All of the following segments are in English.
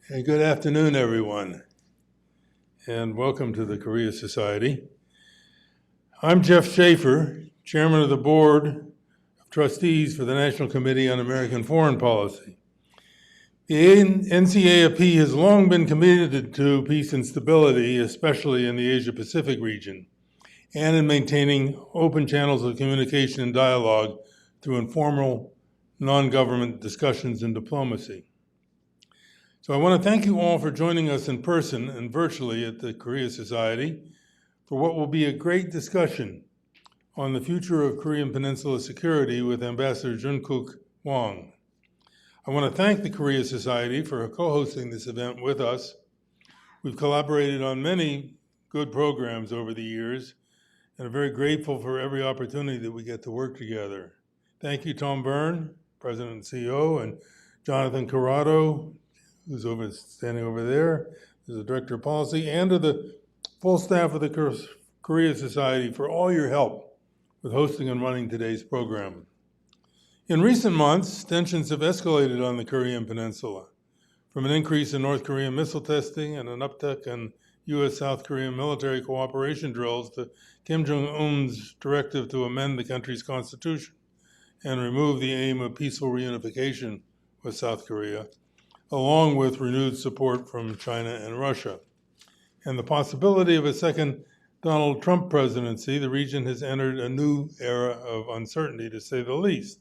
Hey, good afternoon, everyone, and welcome to the Korea Society. I'm Jeff Shafer, Chairman of the Board of Trustees for the National Committee on American Foreign Policy. The NCAFP has long been committed to peace and stability, especially in the Asia-Pacific region, and in maintaining open channels of communication and dialogue through informal, non-government discussions and diplomacy. So I want to thank you all for joining us in person and virtually at the Korea Society for what will be a great discussion on the future of Korean Peninsula security with Ambassador Joonkook Hwang. I want to thank the Korea Society for co-hosting this event with us. We've collaborated on many good programs over the years and are very grateful for every opportunity that we get to work together. Thank you, Tom Byrne, President and CEO, and Jonathan Corrado, who's standing over there, who's the Director of Policy, and to the full staff of the Korea Society for all your help with hosting and running today's program. In recent months, tensions have escalated on the Korean Peninsula, from an increase in North Korean missile testing and an uptick in U.S.-South Korean military cooperation drills to Kim Jong-un's directive to amend the country's constitution and remove the aim of peaceful reunification with South Korea, along with renewed support from China and Russia. And the possibility of a second Donald Trump presidency, the region has entered a new era of uncertainty, to say the least.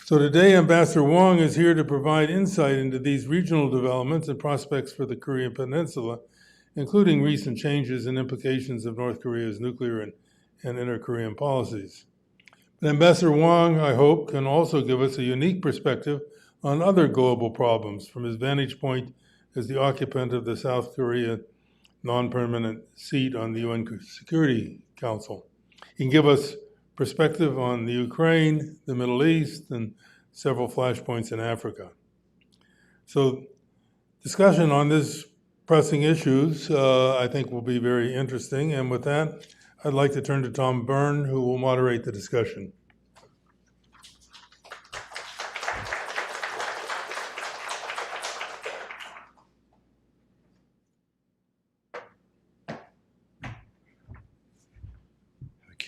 So today, Ambassador Hwang is here to provide insight into these regional developments and prospects for the Korean Peninsula, including recent changes and implications of North Korea's nuclear and inter-Korean policies. But Ambassador Hwang, I hope, can also give us a unique perspective on other global problems from his vantage point as the occupant of the South Korea non-permanent seat on the UN Security Council. He can give us perspective on the Ukraine, the Middle East, and several flashpoints in Africa. So discussion on these pressing issues, I think, will be very interesting. And with that, I'd like to turn to Tom Byrne, who will moderate the discussion.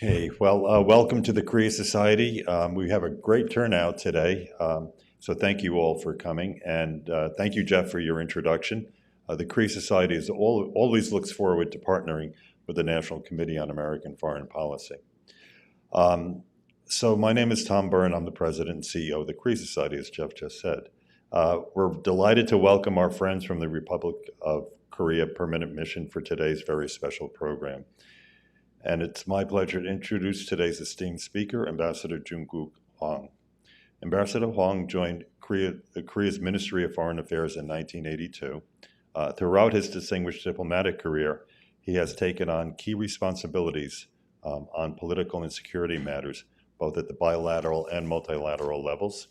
Okay, well, welcome to the Korea Society. We have a great turnout today, so thank you all for coming, and thank you, Jeff, for your introduction. The Korea Society always looks forward to partnering with the National Committee on American Foreign Policy. So my name is Tom Byrne. I'm the President and CEO of the Korea Society, as Jeff just said. We're delighted to welcome our friends from the Republic of Korea Permanent Mission for today's very special program. And it's my pleasure to introduce today's esteemed speaker, Ambassador Joonkook Hwang. Ambassador Hwang joined Korea's Ministry of Foreign Affairs in 1982. Throughout his distinguished diplomatic career, he has taken on key responsibilities on political and security matters, both at the bilateral and multilateral levels.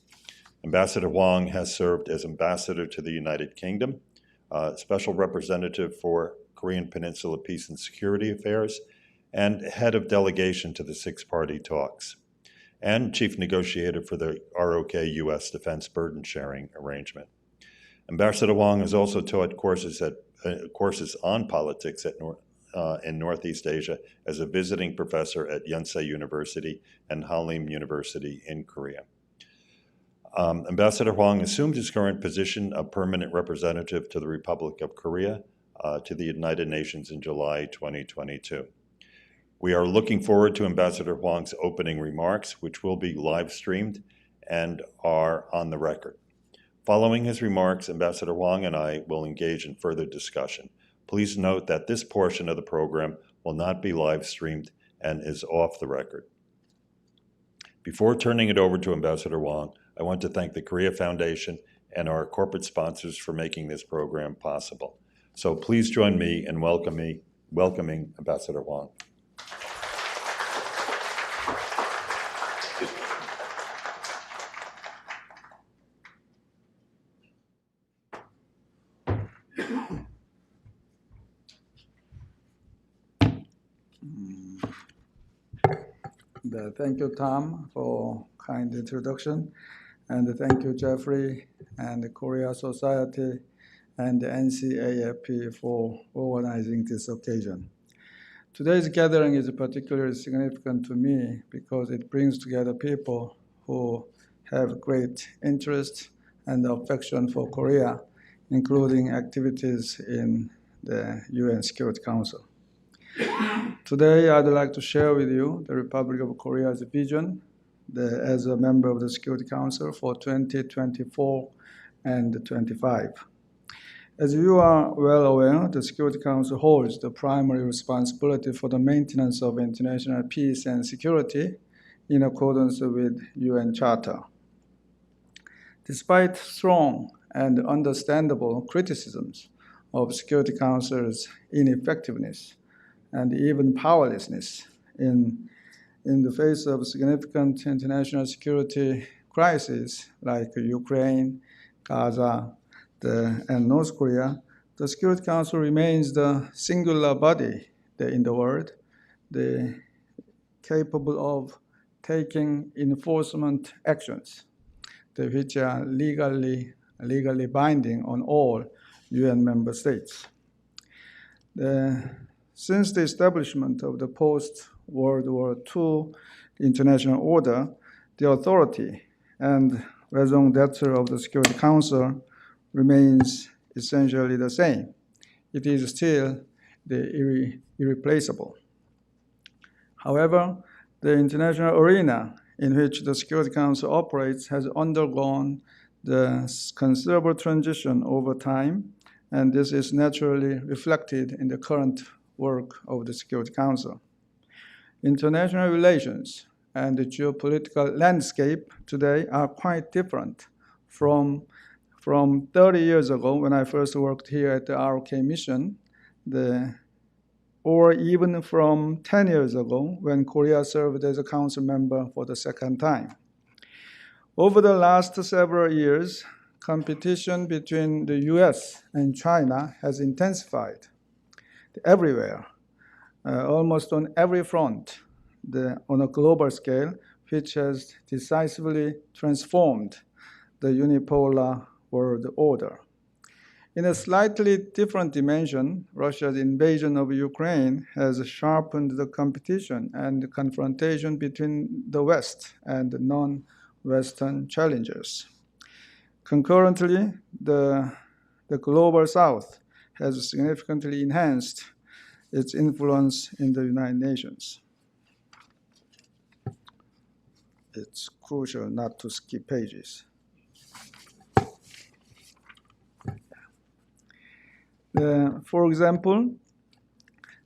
Ambassador Hwang has served as ambassador to the United Kingdom, special representative for Korean Peninsula Peace and Security Affairs, and head of delegation to the six-party talks, and chief negotiator for the ROK-U.S. Defense Burden Sharing Arrangement. Ambassador Hwang has also taught courses on politics in Northeast Asia as a visiting professor at Yonsei University and Hallym University in Korea. Ambassador Hwang assumed his current position of permanent representative to the Republic of Korea to the United Nations in July 2022. We are looking forward to Ambassador Hwang's opening remarks, which will be live streamed and are on the record. Following his remarks, Ambassador Hwang and I will engage in further discussion. Please note that this portion of the program will not be live streamed and is off the record. Before turning it over to Ambassador Hwang, I want to thank the Korea Foundation and our corporate sponsors for making this program possible. So please join me in welcoming Ambassador Hwang. Thank you, Tom, for kind introduction. And thank you, Jeffrey, and the Korea Society, and the NCAFP for organizing this occasion. Today's gathering is particularly significant to me because it brings together people who have great interest and affection for Korea, including activities in the UN Security Council. Today, I'd like to share with you the Republic of Korea's vision as a member of the Security Council for 2024 and 25. As you are well aware, the Security Council holds the primary responsibility for the maintenance of international peace and security in accordance with UN Charter. Despite strong and understandable criticisms of Security Council's ineffectiveness and even powerlessness in the face of significant international security crises like Ukraine, Gaza, and North Korea, the Security Council remains the singular body in the world capable of taking enforcement actions which are legally binding on all UN member states. Since the establishment of the post-World War II international order, the authority and raison d'etre of the Security Council remains essentially the same. It is still irreplaceable. However, the international arena in which the Security Council operates has undergone the considerable transition over time, and this is naturally reflected in the current work of the Security Council. International relations and the geopolitical landscape today are quite different from 30 years ago when I first worked here at the ROK mission, or even from 10 years ago when Korea served as a council member for the second time. Over the last several years, competition between the US and China has intensified everywhere, almost on every front on a global scale, which has decisively transformed the unipolar world order. In a slightly different dimension, Russia's invasion of Ukraine has sharpened the competition and the confrontation between the West and the non-Western challengers. Concurrently, the Global South has significantly enhanced its influence in the United Nations. It's crucial not to skip pages. For example,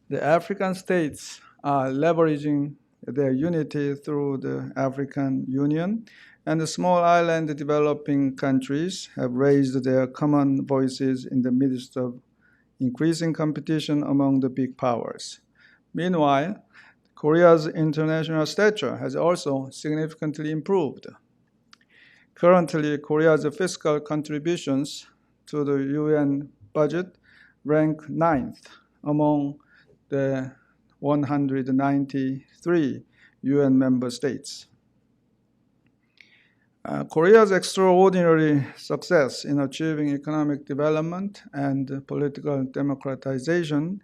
the African states are leveraging their unity through the African Union, and the small island developing countries have raised their common voices in the midst of increasing competition among the big powers. Meanwhile, Korea's international stature has also significantly improved. Currently, Korea's fiscal contributions to the UN budget rank 9th among the 193 UN member states. Korea's extraordinary success in achieving economic development and political democratization,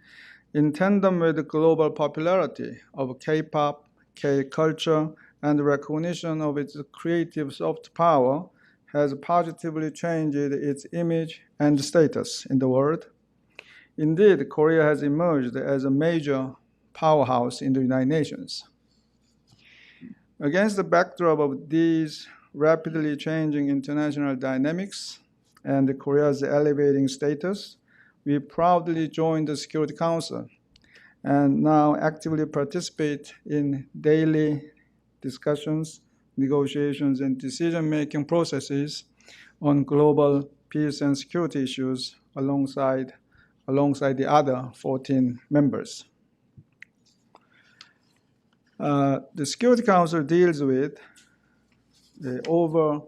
in tandem with the global popularity of K-pop, K-culture, and the recognition of its creative soft power, has positively changed its image and status in the world. Indeed, Korea has emerged as a major powerhouse in the United Nations. Against the backdrop of these rapidly changing international dynamics and Korea's elevating status, we proudly joined the Security Council and now actively participate in daily discussions, negotiations, and decision-making processes on global peace and security issues alongside the other 14 members. The Security Council deals with over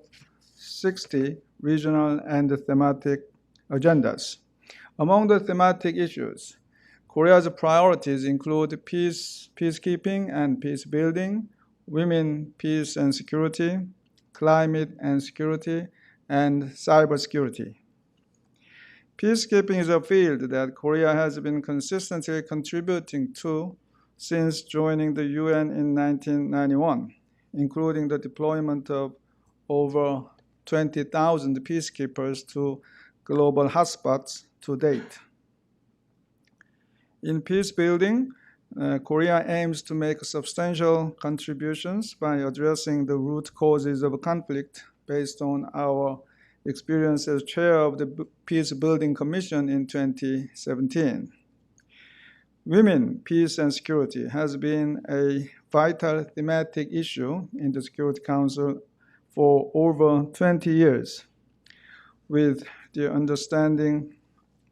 60 regional and thematic agendas. Among the thematic issues, Korea's priorities include peacekeeping and peace building, women, peace and security, climate and security, and cybersecurity. Peacekeeping is a field that Korea has been consistently contributing to since joining the UN in 1991, including the deployment of over 20,000 peacekeepers to global hotspots to date. In peace building, Korea aims to make substantial contributions by addressing the root causes of conflict based on our experience as chair of the Peace Building Commission in 2017. Women, peace, and security has been a vital thematic issue in the Security Council for over 20 years, with the understanding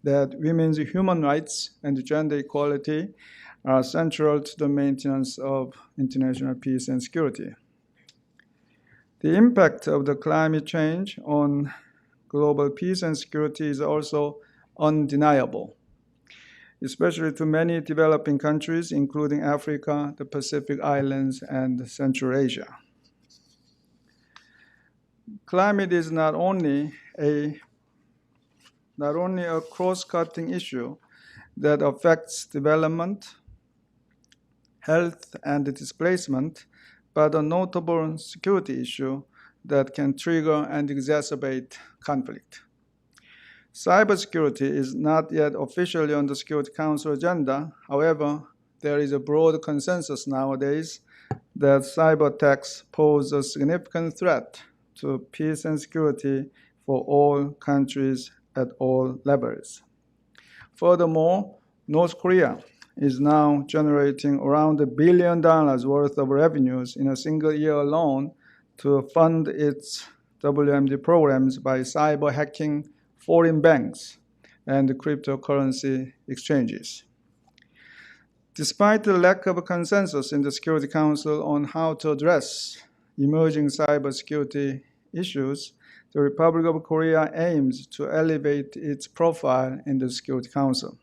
that women's human rights and gender equality are central to the maintenance of international peace and security. The impact of the climate change on global peace and security is also undeniable, especially to many developing countries, including Africa, the Pacific Islands, and Central Asia. Climate is not only a cross-cutting issue that affects development, health, and displacement, but a notable security issue that can trigger and exacerbate conflict. Cybersecurity is not yet officially on the Security Council agenda. However, there is a broad consensus nowadays that cyber attacks pose a significant threat to peace and security for all countries at all levels. Furthermore, North Korea is now generating around $1 billion worth of revenues in a single year alone to fund its WMD programs by cyber hacking foreign banks and cryptocurrency exchanges. Despite the lack of a consensus in the Security Council on how to address emerging cybersecurity issues, the Republic of Korea aims to elevate its profile in the Security Council.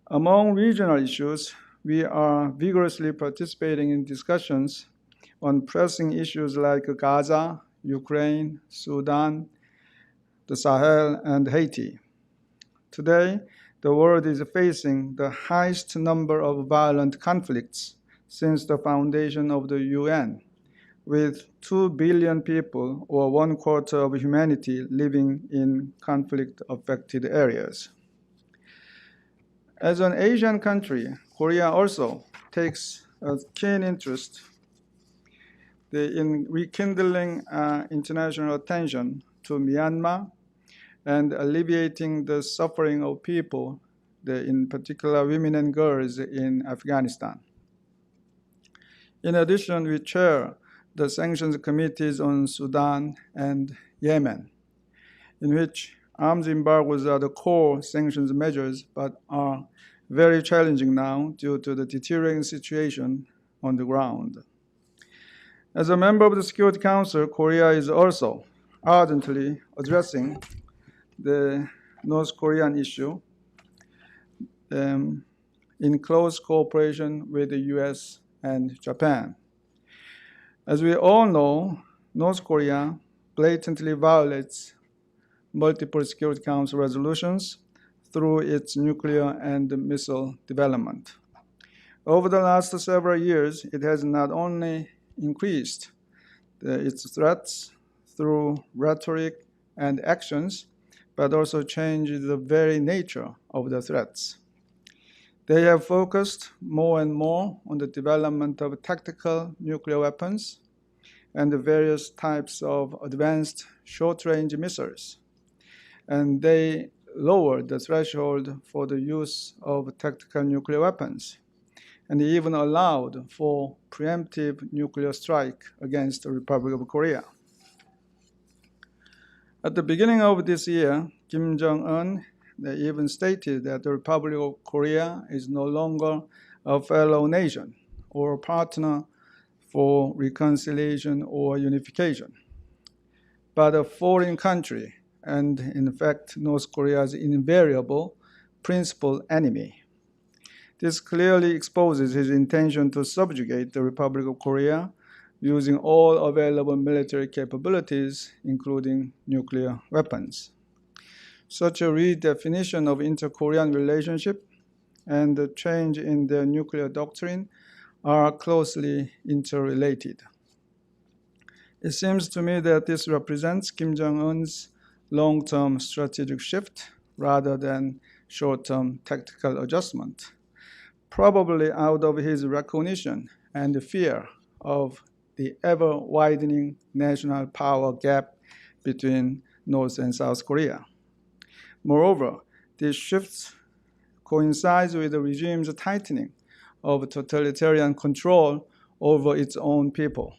Among regional issues, we are vigorously participating in discussions on pressing issues like Gaza, Ukraine, Sudan, the Sahel, and Haiti. Today, the world is facing the highest number of violent conflicts since the foundation of the UN, with 2 billion people, or 1/4 of humanity, living in conflict-affected areas. As an Asian country, Korea also takes a keen interest in rekindling international attention to Myanmar and alleviating the suffering of people, in particular women and girls in Afghanistan. In addition, we chair the sanctions committees on Sudan and Yemen, in which arms embargoes are the core sanctions measures, but are very challenging now due to the deteriorating situation on the ground. As a member of the Security Council, Korea is also ardently addressing the North Korean issue in close cooperation with the US and Japan. As we all know, North Korea blatantly violates multiple Security Council resolutions through its nuclear and missile development. Over the last several years, it has not only increased its threats through rhetoric and actions, but also changed the very nature of the threats. They have focused more and more on the development of tactical nuclear weapons and the various types of advanced short-range missiles. And they lowered the threshold for the use of tactical nuclear weapons, and even allowed for preemptive nuclear strike against the Republic of Korea. At the beginning of this year, Kim Jong-un even stated that the Republic of Korea is no longer a fellow nation or a partner for reconciliation or unification, but a foreign country, and in fact, North Korea's invariable principal enemy. This clearly exposes his intention to subjugate the Republic of Korea using all available military capabilities, including nuclear weapons. Such a redefinition of inter-Korean relationship and the change in their nuclear doctrine are closely interrelated. It seems to me that this represents Kim Jong-un's long-term strategic shift rather than short-term tactical adjustment, probably out of his recognition and fear of the ever-widening national power gap between North and South Korea. Moreover, this shift coincides with the regime's tightening of totalitarian control over its own people,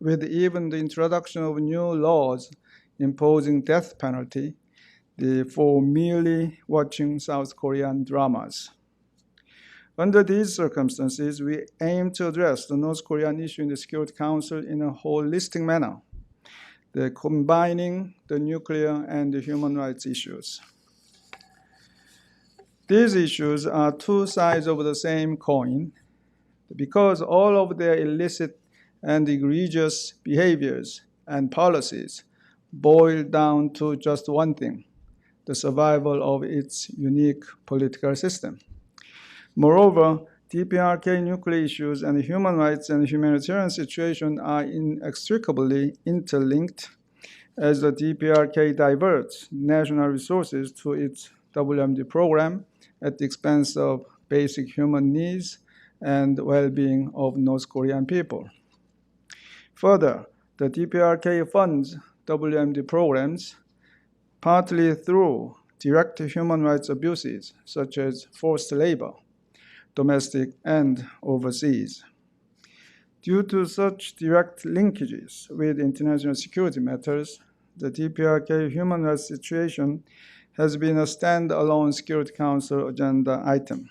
with even the introduction of new laws imposing death penalty for merely watching South Korean dramas. Under these circumstances, we aim to address the North Korean issue in the Security Council in a holistic manner, combining the nuclear and the human rights issues. These issues are two sides of the same coin because all of their illicit and egregious behaviors and policies boil down to just one thing: the survival of its unique political system. Moreover, DPRK nuclear issues and human rights and humanitarian situation are inextricably interlinked as the DPRK diverts national resources to its WMD program at the expense of basic human needs and well-being of North Korean people. Further, the DPRK funds WMD programs partly through direct human rights abuses such as forced labor, domestic and overseas. Due to such direct linkages with international security matters, the DPRK human rights situation has been a standalone Security Council agenda item.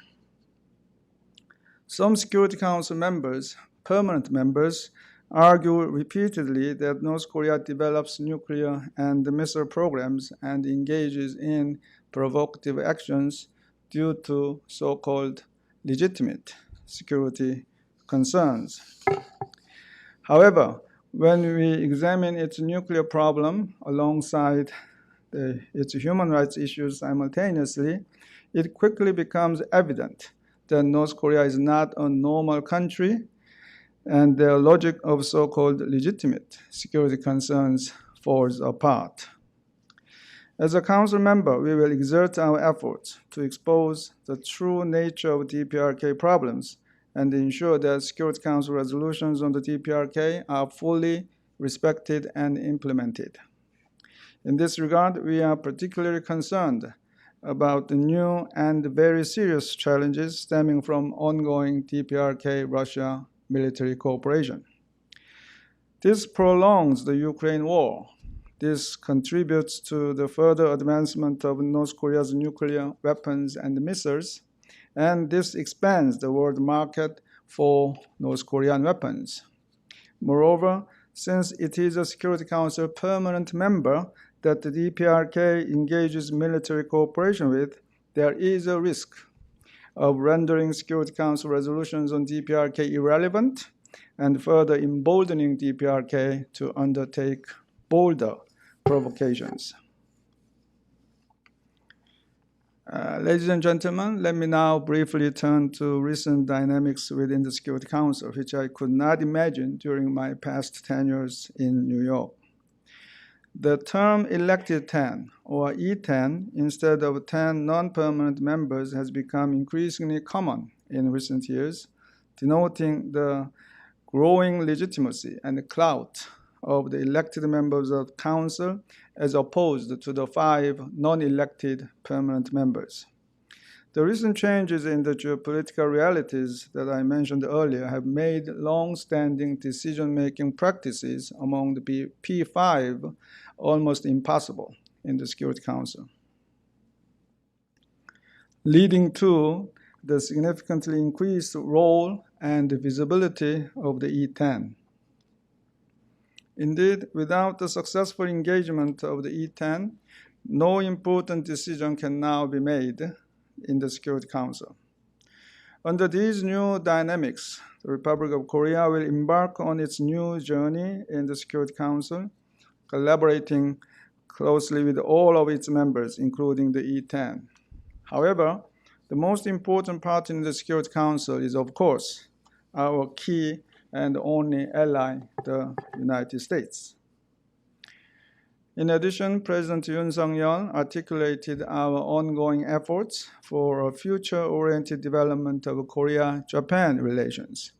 Some Security Council members, permanent members, argue repeatedly that North Korea develops nuclear and missile programs and engages in provocative actions due to so-called legitimate security concerns. However, when we examine its nuclear problem alongside its human rights issues simultaneously, it quickly becomes evident that North Korea is not a normal country and their logic of so-called legitimate security concerns falls apart. As a council member, we will exert our efforts to expose the true nature of DPRK problems and ensure that Security Council resolutions on the DPRK are fully respected and implemented. In this regard, we are particularly concerned about the new and very serious challenges stemming from ongoing DPRK-Russia military cooperation. This prolongs the Ukraine war. This contributes to the further advancement of North Korea's nuclear weapons and missiles, and this expands the world market for North Korean weapons. Moreover, since it is a Security Council permanent member that the DPRK engages military cooperation with, there is a risk of rendering Security Council resolutions on DPRK irrelevant and further emboldening DPRK to undertake bolder provocations. Ladies and gentlemen, let me now briefly turn to recent dynamics within the Security Council, which I could not imagine during my past tenures in New York. The term elected 10, or E10, instead of 10 non-permanent members has become increasingly common in recent years, denoting the growing legitimacy and clout of the elected members of the Council as opposed to the 5 non-elected permanent members. The recent changes in the geopolitical realities that I mentioned earlier have made long-standing decision-making practices among the P5 almost impossible in the Security Council, leading to the significantly increased role and visibility of the E10. Indeed, without the successful engagement of the E10, no important decision can now be made in the Security Council. Under these new dynamics, the Republic of Korea will embark on its new journey in the Security Council, collaborating closely with all of its members, including the E10. However, the most important partner in the Security Council is, of course, our key and only ally, the United States. In addition, President Yoon Suk-yeol articulated our ongoing efforts for a future-oriented development of Korea-Japan relations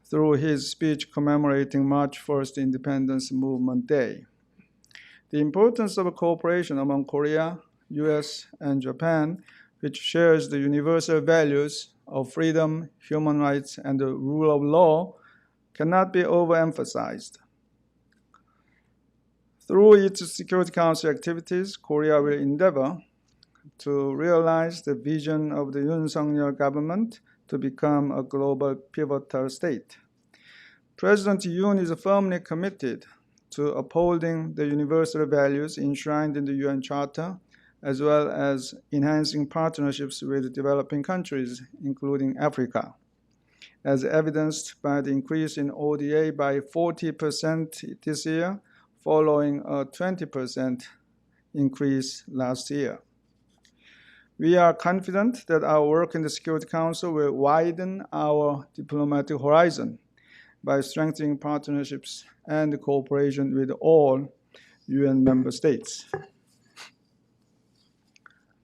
through his speech commemorating March 1st Independence Movement Day. The importance of cooperation among Korea, US, and Japan, which shares the universal values of freedom, human rights, and the rule of law, cannot be overemphasized. Through its Security Council activities, Korea will endeavor to realize the vision of the Yoon Suk-yeol government to become a global pivotal state. President Yoon is firmly committed to upholding the universal values enshrined in the UN Charter, as well as enhancing partnerships with developing countries, including Africa, as evidenced by the increase in ODA by 40% this year, following a 20% increase last year. We are confident that our work in the Security Council will widen our diplomatic horizon by strengthening partnerships and cooperation with all UN member states.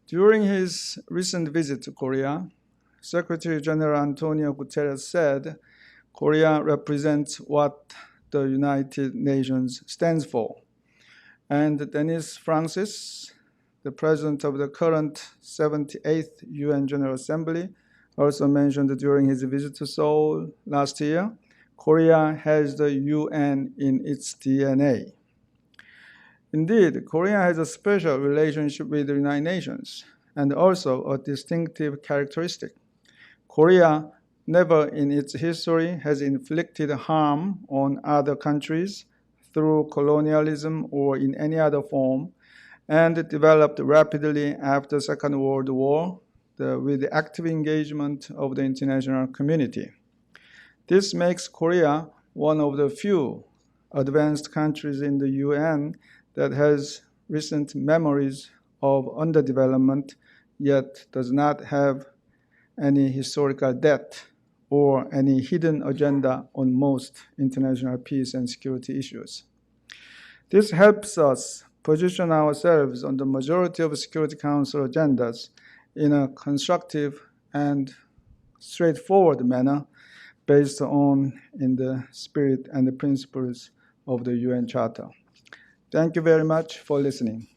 During his recent visit to Korea, Secretary General Antonio Guterres said, "Korea represents what the United Nations stands for." And Denis Francis, the president of the current 78th UN General Assembly, also mentioned during his visit to Seoul last year, Korea has the UN in its DNA. Indeed, Korea has a special relationship with the United Nations and also a distinctive characteristic. Korea never in its history has inflicted harm on other countries through colonialism or in any other form, and developed rapidly after the Second World War with the active engagement of the international community. This makes Korea one of the few advanced countries in the UN that has recent memories of underdevelopment, yet does not have any historical debt or any hidden agenda on most international peace and security issues. This helps us position ourselves on the majority of Security Council agendas in a constructive and straightforward manner based on in the spirit and the principles of the UN Charter. Thank you very much for listening.